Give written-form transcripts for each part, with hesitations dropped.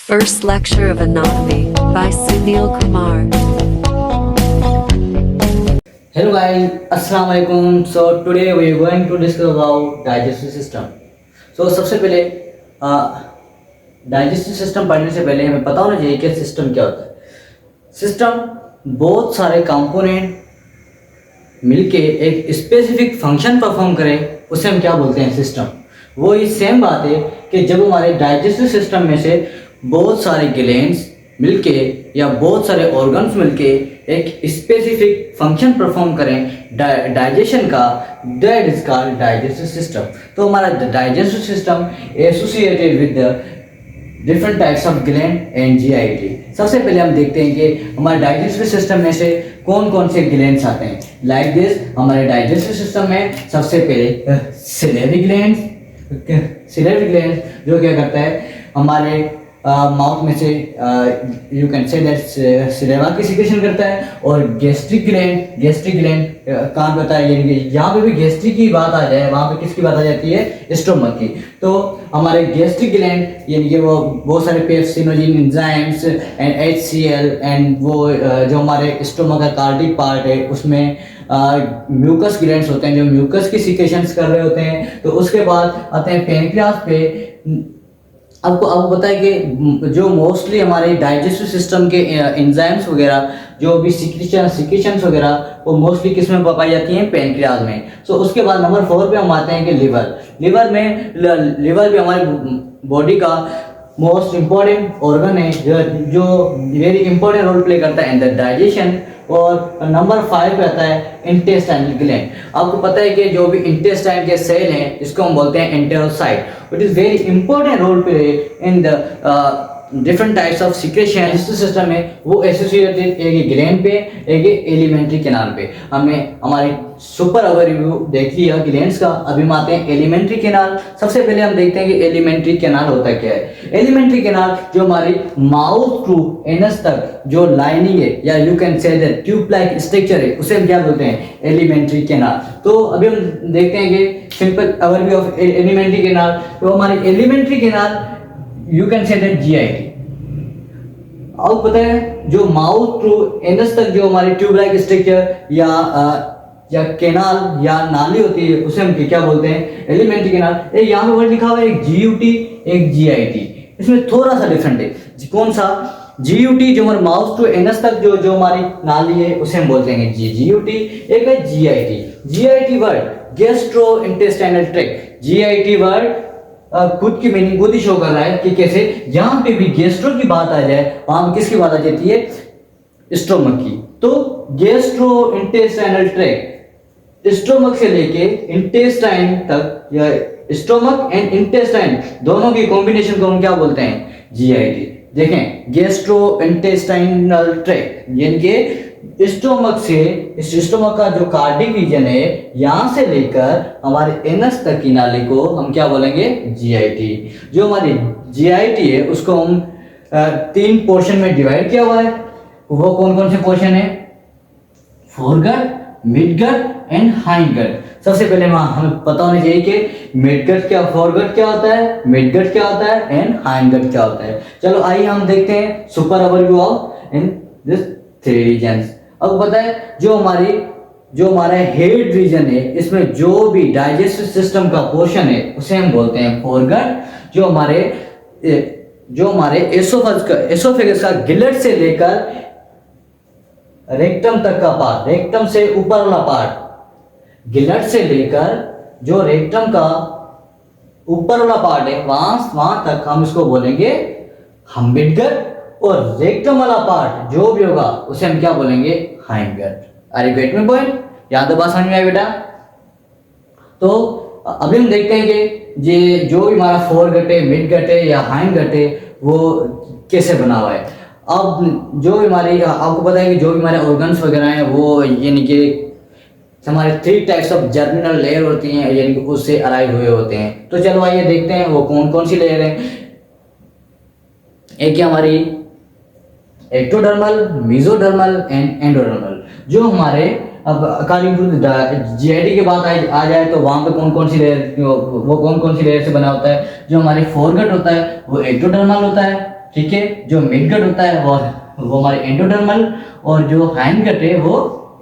First lecture of anatomy by Sunil Kumar. Hello guys, Assalamu alaikum. So today we are going to discuss about digestive system. So सबसे पहले digestive system पढ़ने से पहले हमें पता होना चाहिए कि सिस्टम क्या होता है। सिस्टम बहुत सारे कंपोनेंट मिलके एक स्पेसिफिक फंक्शन परफॉर्म करे, उसे हम क्या बोलते हैं, सिस्टम। वो ही सेम बात है कि जब हमारे डाइजेस्टिव सिस्टम में से बहुत सारे ग्लैंड्स मिलके या बहुत सारे ऑर्गन्स मिलके एक स्पेसिफिक फंक्शन परफॉर्म करें डाइजेशन का, that is called digestive system. तो हमारा digestive system associated with the different types of gland and GIT. सबसे पहले हम देखते हैं कि हमारे डाइजेस्टिव सिस्टम में से कौन कौन से ग्लैंड्स आते हैं। लाइक दिस, हमारे डाइजेस्टिव सिस्टम में सबसे पहले सिलेरी ग्लैंड जो क्या करता है, हमारे माउथ में से यू कैन से दैट सिलेवा की सिक्रेशन करता है। और गैस्ट्रिक ग्लैंड कहाँ पे होता है, यानी कि यहाँ पे भी गैस्ट्रिक की बात आ जाए, वहाँ पे किसकी बात आ जाती है, स्टोमक की। तो हमारे गैस्ट्रिक ग्लैंड यानी कि वो बहुत सारे pepsinogen enzymes and HCl and वो जो हमारे स्टोमक का कार्डिक पार्ट है उसमें म्यूकस ग्लैंड्स होते हैं जो म्यूकस की सिक्रेशंस कर रहे होते हैं। तो उसके बाद आते हैं पेनक्रियास पे। आपको पता है कि जो मोस्टली हमारे डाइजेस्टिव सिस्टम के एंजाइम्स वगैरह जो भी सिक्रेशंस वगैरह वो मोस्टली किस में पाई जाती हैं, पेनक्रियाज में। सो उसके बाद नंबर 4 पे हम आते हैं कि लिवर भी हमारी बॉडी का मोस्ट इम्पॉर्टेंट ऑर्गन है जो वेरी इंपॉर्टेंट रोल प्ले करता है इन द डाइजेशन। और नंबर 5 पे आता है इंटेस्टाइनल ग्लैंड। आपको पता है कि जो भी इंटेस्टाइन के सेल हैं जिसको हम बोलते हैं enterocyte, it is very important role play in the different types of secretion. System है वो एसोसिएटेड एक ग्लैंड पे, एक एलिमेंट्री कैनाल पे। हमें हमारी सुपर ओवरव्यू देख लिया ग्लैंड्स का। अभी हम आते हैं एलिमेंट्री कैनाल। सबसे पहले हम देखते हैं कि एलिमेंट्री कैनाल होता क्या है। एलिमेंट्री कैनाल जो हमारी माउथ टू एनस तक जो लाइनिंग है या you can say that tube like structure है, उसे हम क्या बोलते हैं, एलिमेंट्री कैनाल। तो अभी हम देखते हैं कि simple overview of elementary canal. तो हमारी elementary canal you can say that GIT. अब पता है जो माउथ टू एनस तक जो हमारी ट्यूब लाइक स्ट्रक्चर या कैनाल या नाली होती है उसे हम क्या बोलते हैं, एलिमेंट्री कैनाल। यहाँ पे वर्ड लिखा हुआ है एक जीयूटी एक जीआईटी। इसमें थोड़ा सा डिफरेंट है। कौन सा, जीयूटी जो हमारे माउथ टू एनस तक जो हमारी नाली है उसे हम बोलते हैं जीयूटी। एक है GIT. GIT word gastrointestinal tract. GIT word खुद की मीनिंग खुद ही शो कर रहा है कि कैसे जहां पे भी गैस्ट्रो की बात आ जाए वहां किसकी बात आ जाती है, स्टोमक की। तो गैस्ट्रो इंटेस्टाइनल ट्रैक्ट स्टोमक से लेके इंटेस्टाइन तक या स्टोमक एंड इंटेस्टाइन दोनों की कॉम्बिनेशन को हम क्या बोलते हैं, जीआईटी। देखें गैस्ट्रो इंटेस्टाइनल ट्रैक्ट यानी कि स्टोमक से, स्टोमक का जो कार्डिक रीजन है यहां से लेकर हमारे एनस तक की नाली को हम क्या बोलेंगे, जीआईटी। जो हमारी जीआईटी है उसको हम 3 पोर्शन में डिवाइड किया हुआ है। वो कौन कौन से पोर्शन है, फोरगट, मिडगट एंड हाइंडगट। सबसे पहले हमें पता होना चाहिए कि मिडगट क्या, फोरगट क्या होता है, मिडगट क्या होता है एंड हाइंडगट क्या होता है। चलो आइए हम देखते हैं super overview of in this 3 reasons. अब पता है जो हमारा हेड रीजन है इसमें जो भी डाइजेस्टिव सिस्टम का पोर्शन है उसे हम बोलते हैं फोरगट। जो हमारे एसोफेगस का गिलेट से लेकर रेक्टम तक का पार्ट, रेक्टम से ऊपर वाला पार्ट, गिलेट से लेकर जो रेक्टम का ऊपर वाला पार्ट है वहां तक हम इसको बोलेंगे हम मिडगट। और रेक्टम वाला पार्ट जो भी होगा उसे हम क्या बोलेंगे, hindgut. Are you get my point? यहां तो बात समझ में आई बेटा। तो अभी हम देखते हैं कि ये जो भी हमारा फोरगट है, मिडगट है या हाइंडगट है वो कैसे बना हुआ है। अब जो हमारी, आपको पता है कि जो भी हमारे ऑर्गन्स वगैरह हैं वो यानी कि हमारे 3 टाइप्स ऑफ जर्मिनल लेयर होती हैं यानी कि उससे अराइव हुए होते हैं। तो चलो आइए देखते हैं वो कौन कौन सी लेयर है। एक है हमारी एक्टोडर्मल, मेसोडर्मल एंड एंडोडर्मल। जो हमारे अब अकॉर्डिंग टू जीआईटी के बाद आ जाए तो वहां पे कौन कौन सी लेयर, वो कौन कौन सी लेयर से बना होता है। जो हमारे फोरगट होता है वो एक्टोडर्मल होता है, ठीक है। जो मिड गट होता है वो हमारे एंडोडर्मल, और जो हाइंड गट है वो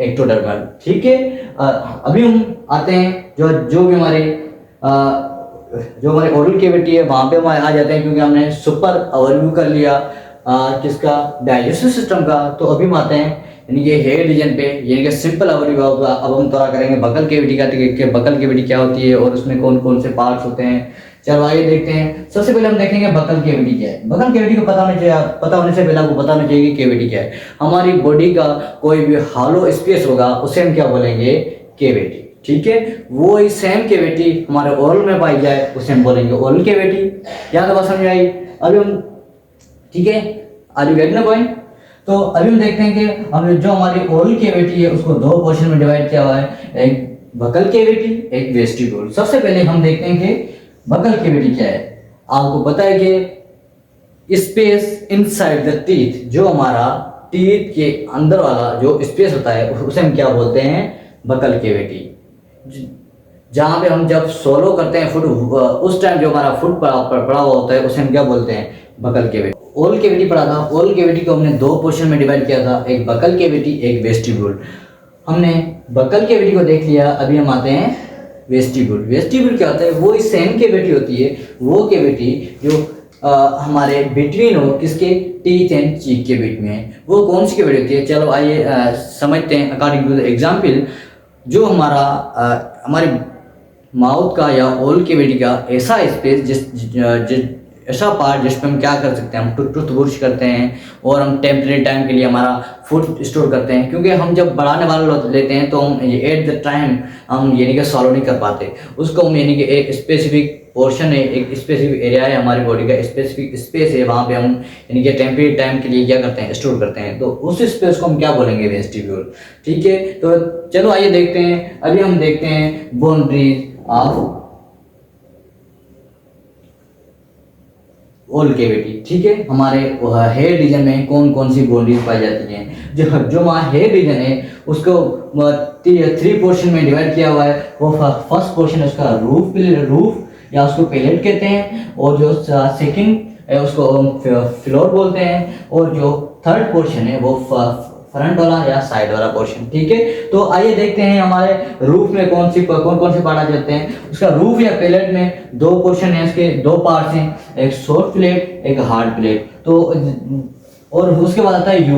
एक्टोडर्मल, ठीक है। अभी हम आते हैं जो भी हमारे ओरल कैविटी है वहाँ पे हम आ जाते हैं, क्योंकि हमने सुपर ओवरव्यू कर लिया किसका, डाइजेस्टिव सिस्टम का। तो अभी हम आते हैं यानी कि हेयर रीजन पे, यानी कि सिंपल ओवरव्यू होगा। अब हम थोड़ा करेंगे बकल कैविटी का, कि बकल कैविटी क्या होती है और उसमें कौन कौन से पार्ट्स होते हैं। चलो आइए देखते हैं। सबसे पहले हम देखेंगे बकल कैविटी क्या है। बकल कैविटी को पता होने से पहले आपको पता होना चाहिए कि कैविटी क्या है। हमारी बॉडी का कोई भी हॉलो स्पेस होगा उसे हम क्या बोलेंगे, कैविटी, ठीक है। वो ही सेम कैविटी हमारे ओरल में पाई जाए उसे हम बोलेंगे ओरल कैविटी। यहाँ तक बात समझ आई। अभी हम, ठीक है, are you getting the point. तो अभी हम देखते हैं कि हम जो हमारी ओरल कैविटी है उसको दो पोर्शन में डिवाइड किया हुआ है, एक बकल कैविटी, एक वेस्टिब्यूल। सबसे पहले हम देखते हैं कि बकल कैविटी क्या है। आपको पता है कि स्पेस इनसाइड द टीथ, जो हमारा टीथ के अंदर वाला जो स्पेस होता है उसे हम क्या बोलते हैं, बकल कैविटी। जहाँ पे हम जब सोलो करते हैं फुट, उस टाइम जो हमारा फुट पड़ा हुआ होता है उसे हम क्या बोलते हैं, बकल कैविटी। ओरल कैविटी पढ़ा था। ओरल कैविटी को हमने दो पोर्शन में डिवाइड किया था, एक बकल कैविटी, एक वेस्टिब्यूल। हमने बकल कैविटी को देख लिया। अभी हम आते हैं वेस्टिब्यूल। वेस्टिब्यूल क्या होता है, वो ही सेम कैविटी होती है, वो कैविटी जो हमारे बिटवीन हो किसके, टीथ एंड चीक के बीच में। वो कौन सी कैविटी होती है, चलो आइए समझते हैं। अकॉर्डिंग टू द एग्जाम्पल, जो हमारे माउथ का या ओरल कैविटी का ऐसा स्पेस, ऐसा पार्ट जिस पे हम क्या कर सकते हैं, हम टूथ ब्रश करते हैं और हम टेम्परेरी टाइम के लिए हमारा फूड स्टोर करते हैं। क्योंकि हम जब बढ़ाने वाला लेते हैं तो हम एट द टाइम हम यानी कि सॉलो नहीं कर पाते उसको। हम यानी कि एक स्पेसिफिक पोर्शन है, एक स्पेसिफिक एरिया है हमारी बॉडी का, स्पेसिफिक स्पेस है, वहाँ पे हम यानी कि टेम्परेरी टाइम के लिए क्या करते हैं, स्टोर करते हैं। तो उस स्पेस को हम क्या बोलेंगे, वेस्टिब्यूल, ठीक है। तो चलो आइए देखते हैं। अभी हम देखते हैं बाउंड्रीज ऑफ ओरल कैविटी, ठीक है। हमारे हेयर रीजन में कौन कौन सी बाउंड्रीज पाई जाती हैं। जो हमारा हेयर रीजन है उसको 3 पोर्शन में डिवाइड किया हुआ है। वो फर्स्ट पोर्शन है उसका रूफ या उसको पैलेट कहते हैं, और जो सेकंड है उसको फ्लोर बोलते हैं, और जो थर्ड पोर्शन है वो फ्रंट वाला या साइड वाला पोर्शन, ठीक है। तो आइए देखते हैं हमारे रूफ में कौन कौन से पार्ट आ जाते हैं। उसका रूफ या पैलेट में दो पोर्शन है, उसके दो पार्ट्स हैं, एक सॉफ्ट प्लेट, एक हार्ड प्लेट। तो और उसके बाद आता है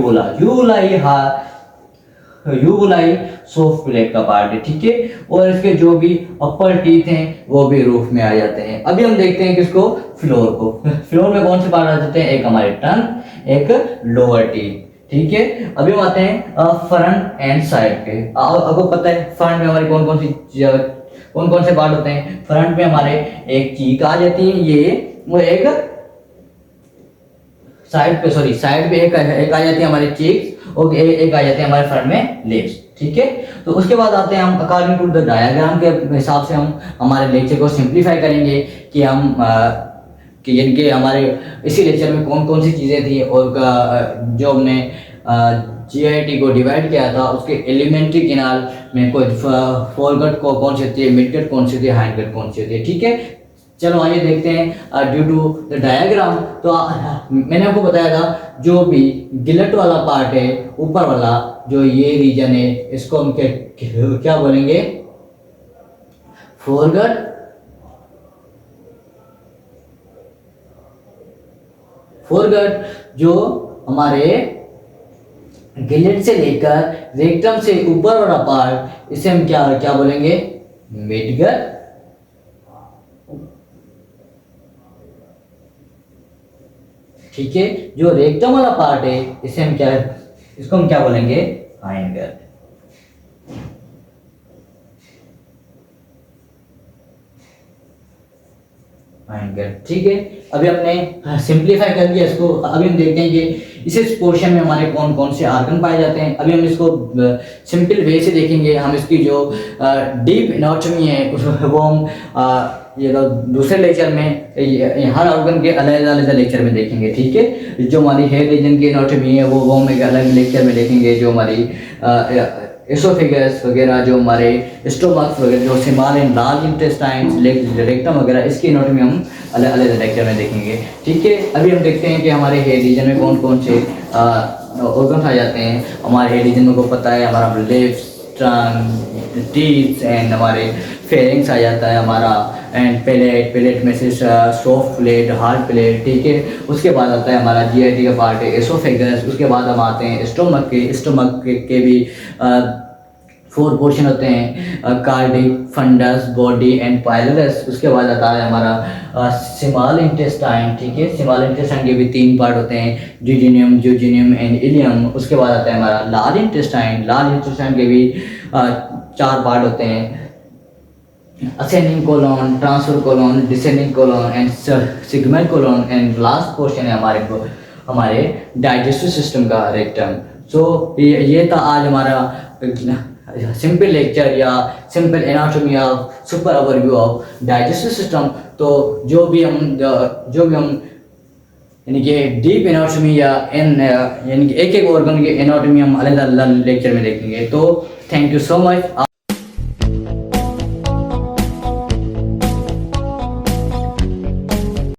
यूवुला ही सॉफ्ट प्लेट का पार्ट है, ठीक है। और इसके जो भी अपर टीथ हैं वो भी रूफ में आ जाते हैं। अभी हम देखते हैं किसको, फ्लोर को। फ्लोर में कौन से पार्ट आ जाते हैं, एक हमारे टंग, एक लोअर टीथ, ठीक है। अभी हम आते हैं फ्रंट एंड साइड पे। आपको पता है फ्रंट में हमारी कौन कौन से पार्ट होते हैं। फ्रंट में हमारे एक चीक आ जाती है, ये वो एक साइड पे एक आ जाती है हमारी चीक्स, और एक आ जाते हैं हमारे फ्रंट में लिप्स, ठीक है। तो उसके बाद आते हैं हम अकॉर्डिंग टू द डायग्राम के हिसाब से हम हमारे लेक्चर को सिंप्लीफाई करेंगे कि हम कि इनके हमारे इसी लेक्चर में कौन कौन सी चीज़ें थी, और जो हमने जीआईटी को डिवाइड किया था उसके एलिमेंट्री किनाल में कोई फोरगट को कौन सी होती है, मिडगट कौन सी होती है, हाइंडगट कौन सी होती है, ठीक है। चलो आइए देखते हैं ड्यू टू द डायग्राम। तो मैंने आपको बताया था जो भी गिलट वाला पार्ट है, ऊपर वाला जो ये रीजन है, इसको हम क्या बोलेंगे, फोरगट। फोरगट जो हमारे गिलेट से लेकर रेक्टम से ऊपर वाला पार्ट, इसे हम क्या बोलेंगे, मिडगट। ठीक है। जो रेक्टम वाला पार्ट है इसको हम क्या बोलेंगे, हाइंडगट। ठीक है। अभी हमने सिंप्लीफाई कर दिया इसको। अभी हम देखते हैं कि इस पोर्शन में हमारे कौन कौन से आर्गन पाए जाते हैं। अभी हम इसको सिंपल वे से देखेंगे। हम इसकी जो डीप एनाटॉमी है वो हम ये दूसरे लेक्चर में हर ऑर्गन के अलग अलग लेक्चर में देखेंगे, ठीक है। जो हमारी हेयर रीजन की एनाटॉमी है वो हम एक अलग लेक्चर में देखेंगे। जो हमारी एसोफेगस वगैरह, जो हमारे स्टोमक वगैरह, जो small and large intestines, rectum वगैरह, इसकी एनाटॉमी हम अलग अलग लेक्चर में देखेंगे। ठीक है, अभी हम देखते हैं कि हमारे हेड रीजन में कौन कौन से ऑर्गन्स आ जाते हैं। हमारे हेड रीजन में को पता है हमारा लिप्स, टंग, टीथ एंड हमारे फेरिंग्स आ जाता है हमारा, एंड पेलेट में से सॉफ्ट प्लेट, हार्ड प्लेट। ठीक है, उसके बाद आता है हमारा जीआईटी का पार्ट है एसोफेगस। उसके बाद हम आते हैं स्टोमक के भी 4 पोर्शन होते हैं, cardiac, fundus, body and pylorus. उसके बाद आता है हमारा स्मॉल इंटेस्टाइन। ठीक है, स्मॉल इंटेस्टाइन के भी 3 पार्ट होते हैं, जूजिनियम एंड इलियम। उसके बाद आता है हमारा लार्ज इंटेस्टाइन के भी 4 पार्ट होते हैं, ascending colon, transfer colon, descending colon and segment colon. And last portion है हमारे डाइजेस्टिव सिस्टम का रेक्टम। सो ये था आज हमारा सिंपल लेक्चर या simple anatomy of super overview of digestive system. तो जो भी हम यानी कि डीप एनाटॉमी या यानी कि एक एक ऑर्गन के एनाटॉमी हम अलग अलग लेक्चर में देखेंगे। तो थैंक यू सो मच।